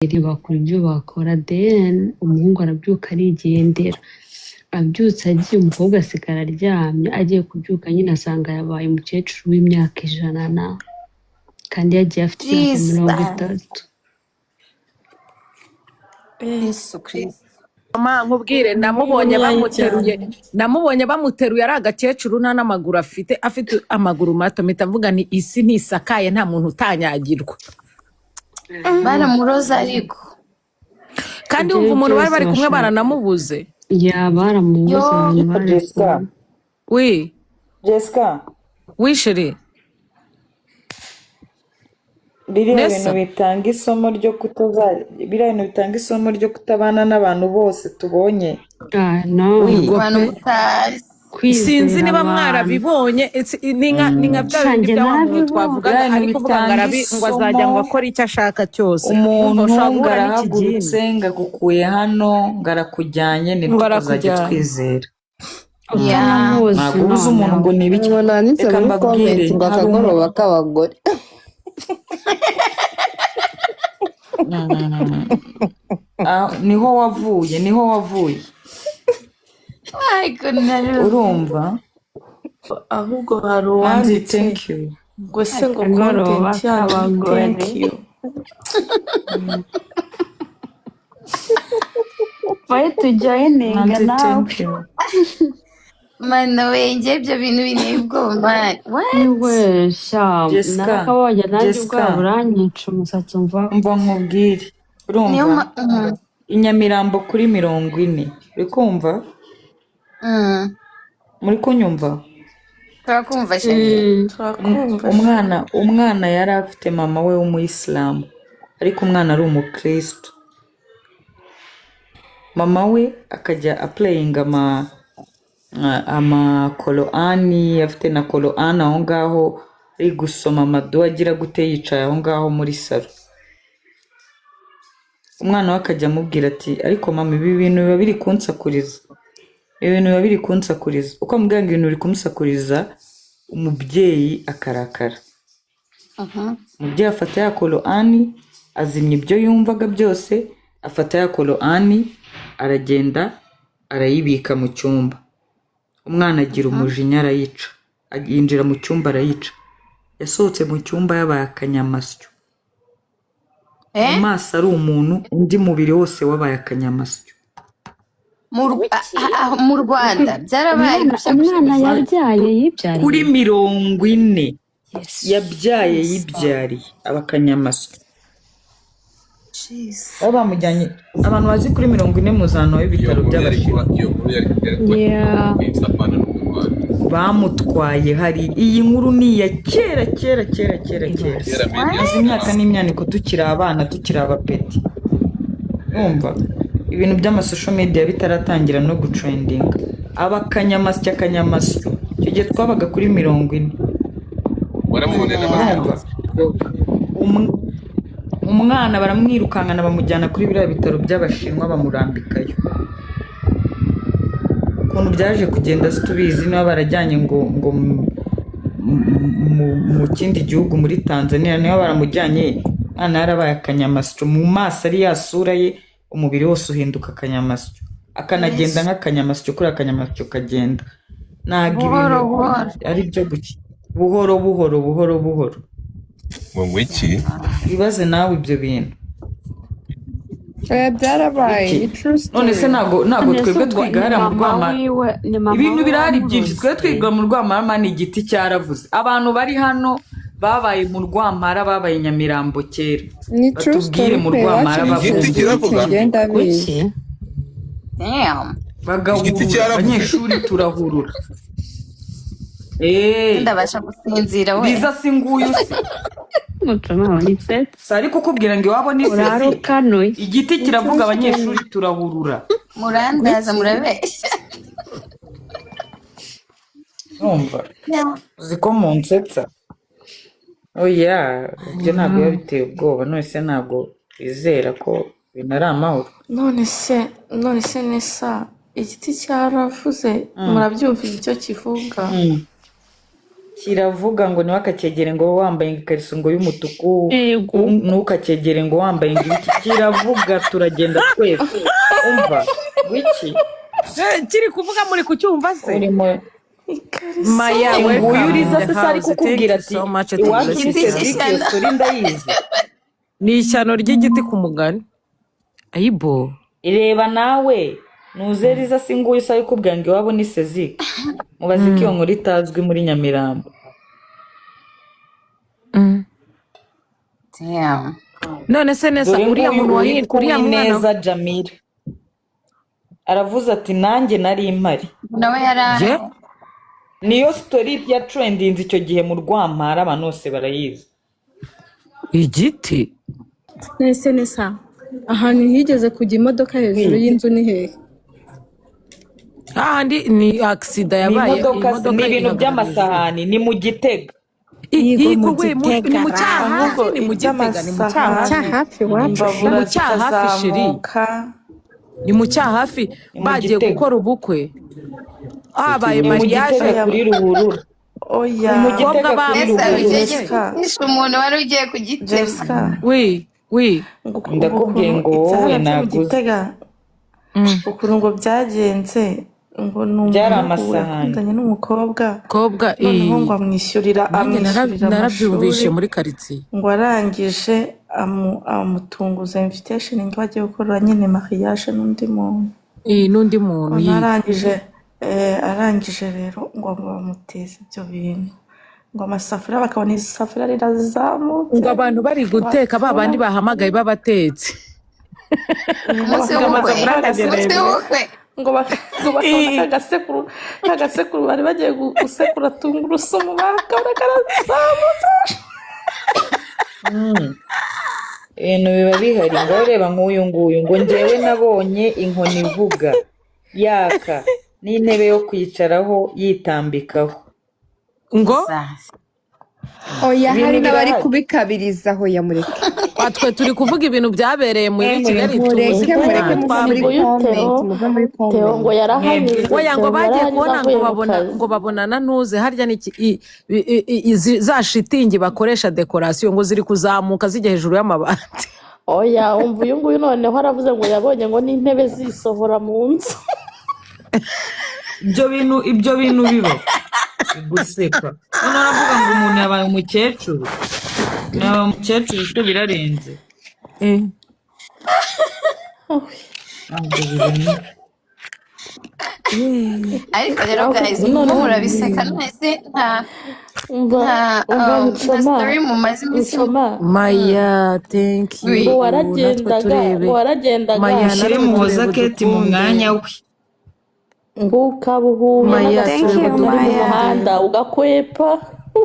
bakora ibyo bakora then umuhungu arabyuka arigendera abyutse agiye umukobwa asigara aryamye agiye kubyuka nyine asanga yabaye umukecuru w'imyaka 100 kandi yagiye afite imyaka 30. Yesu Kristo. Mama nkubwire namubonye bamuteruye ari agakecuru nta n'amaguru afite amaguru mato mpita mvuga ni isi ntisakaye nta muntu utanyagirwa. Baramuroza ariko kandi wumva umuntu bari kumwe baranamubuze. baramubuze. Jessica wishiri biriya bintu bitanga isomo ryo kutabana n'abantu bose tubonye. Sinzi niba mwarabibonye ni nka bya bindi by'abantu twavugaga ariko ngo azajya ngo akora icyo ashaka cyose. Umuntu ngarahagurutse ngagukuye hano ngarakujyanye nibwo azajya twizera. Ntabwo uzi umuntu ngo ni ibiki reka mbabwire ngo akagoroba k'abagore. niho wavuye urumva ahubwo hari uwanditse ngo se ngo content yacu thank you Why to joining now? Mana wenje ibyo bintu binebwo man. Niwe sham nakabonye nanjye ubwa buranyica umusatsi mva nkubwire urumva Inyamirambo kuri 40 uri kumva muri kunyumva turakumva cyane umwana yari afite mama we w'umuyisilamu ariko umwana ari umukristo. Mama we akajya aplayinga ama Qur'ani afite na Qur'ani aho ngaho ari gusoma amadu agira gute yicaye aho ngaho muri salo. Umwana we akajya amubwira ati ariko mama ibi bintu biba biri kunsakuriza uko ambwira ngo ibintu biri kumusakuriza umubyeyi akarakara. Umubyeyi afata ya Qur'ani azimya ibyo yumvaga byose afata ya Qur'ani aragenda arayibika mu cyumba. Umwana agira umujinya arayica yinjira mu cyumba arayica. Yasohotse mu cyumba yabaye akanyamasyo. Mu maso ari umuntu undi mubiri wose wabaye akanyamasyo. mu Rwanda byarabaye umwana yabyaye yibyariye kuri 40 yabyaye yibyariye abakanyamasyo. Bamujyanye abantu bazi kuri 40 muzano w'ibitaro by'abashinwa bamutwaye. Hari iyi nkuru ni ya kera maze imyaka n'imyaniko tukiri abana tukiri abapeti. Umva ibintu by'amasocial media bitaratangira no gutrendinga abakanyamasyo icyo gihe twabaga kuri 40. Umwana baramwirukankana bamujyana kuri biriya bitaro by'abashinwa bamurambikayo. Ukuntu byaje kugenda tubizi niba barajyanye ngo mu kindi gihugu muri Tanzania niba baramujyanye mwana yarabaye akanyamasyo mu maso ari yasura ye umubiri wose uhinduka akanyamasyo akanagenda nk'akanyamasyo kuri akanyamasyo kagenda ntago ibintu ari byo guki buhoro mu wiki ibaze nawe ibyo bintu byarabaye none se ntago twebwe twigahara mu Rwamara ibintu birahari byinshi twe twiga mu Rwamara ni igiti cyaravuze. Abantu bari hano babaye mu Rwamara babaye Nyamirambo kera batubwire mu Rwamara igiti kiravuga bagahurura abanyeshuri turahurura ndabasha gusinzira we biza singuyu se sari kukubwira ngo iwabo ni igiti kiravuga abanyeshuri turahurura murandaza murabeshya numva ziko munsetsa oya ibyo ntabwo biba biteye ubwoba none se ntabwo bizera ko binari amahoro. none se igiti cyaravuze murabyumva icyo kivuga kiravuga ngo ntiwakakegere ngo wambaye ikariso ngo y'umutuku ntukakegere ngo wambaye iki kiravuga turagenda twese umva wiki kiri kuvuga muri kucyumva se urimo Maya nguyu uriza se ari kukubwira ati iwacu iyo story ndayizi ni ishyano ry'igiti ku mugani ayibo ireba nawe nuzeriza si nguyu se ari kubwira ngo iwabo ni Sezike mubaze ko iyo nkuru itazwi muri Nyamirambo none se neza uriya muntu uriya neza Jamila aravuze ati nanjye nari impari nawe yaraje niyo story ya trending icyo gihe mu Rwampara abantu bose barayizi igiti nesa ahantu higeze kujya imodoka hejuru y'inzu ni hehe ahandi ni accident yabaye imodoka ni ibintu by'amasahani ni mu Gitega ni mu cyahafi ni mu Gitega ni mu cyahafi imbabura ni mu cyahafi bagiye gukora ubukwe habaye mariage kuri Ruhurura oya mu Gitega kuri Ruhurura umuntu wari ugiye kugitema ndakubwiye ngo wowe naguze ukuntu ngo byagenze ngo byari amasahani n'umukobwa noneho ngo amwishyurira narabyumvishe muri karitsiye ngo arangije amutunguza invitation ngo ajye gukorera nyine mariage n'undi muntu arangije rero ngo bamuteze ibyo bintu ngo amasafuriya bakabona isafuriya rirazamutse ngo abantu bari guteka babandi bahamagaye babatetse umunsi w'ubukwe ngo bakabona kagasekuru bari bagiye gusekura tungurusumu bakabona karazamutse ibintu biba bihari ngo ureba nk'uyu nguyu ngo njyewe nabonye inkoni ivuga yaka n'intebe yo kwicaraho yitambikaho ngo oya hari n'abari kubikabirizaho yamureke twe turi kuvuga ibintu byabereye muri Kigali mureke muri comment ngo yarahanije oya ngo bagiye kubona ngo babonana nuze harya n'iki za shitingi bakoresha decoration ngo ziri kuzamuka zijya hejuru y'amabati oya umva uyu nguyu noneho aravuze ngo yabonye ngo n'intebe zisohora mu nzu ibyo bintu biba guseka none aravuga ngo umuntu yabaye umukecuru birarenze ariko rero guys ubu murabiseka nese nta story mu mazina Maya thank you ngo waragendaga shyire muhoza keti mu mwanya we ngo ukabuhuye mu muhanda ugakwepa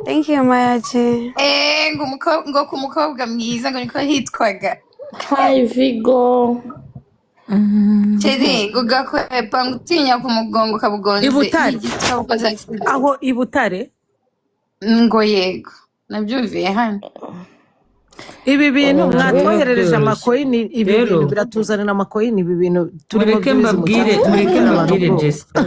Thank you, Maya G. ngo ku mukobwa mwiza ngo niko hitwaga Hi Vigo Chedi gugakwepa ngutinya ku mugongo kabugonze Ibutare aho Ibutare ngo yego nabyumviye hano ibi bintu mwatwoherereje amakoini ibi bintu biratuzanira amakoini ibi bintu turimo mureke mbabwire Jessica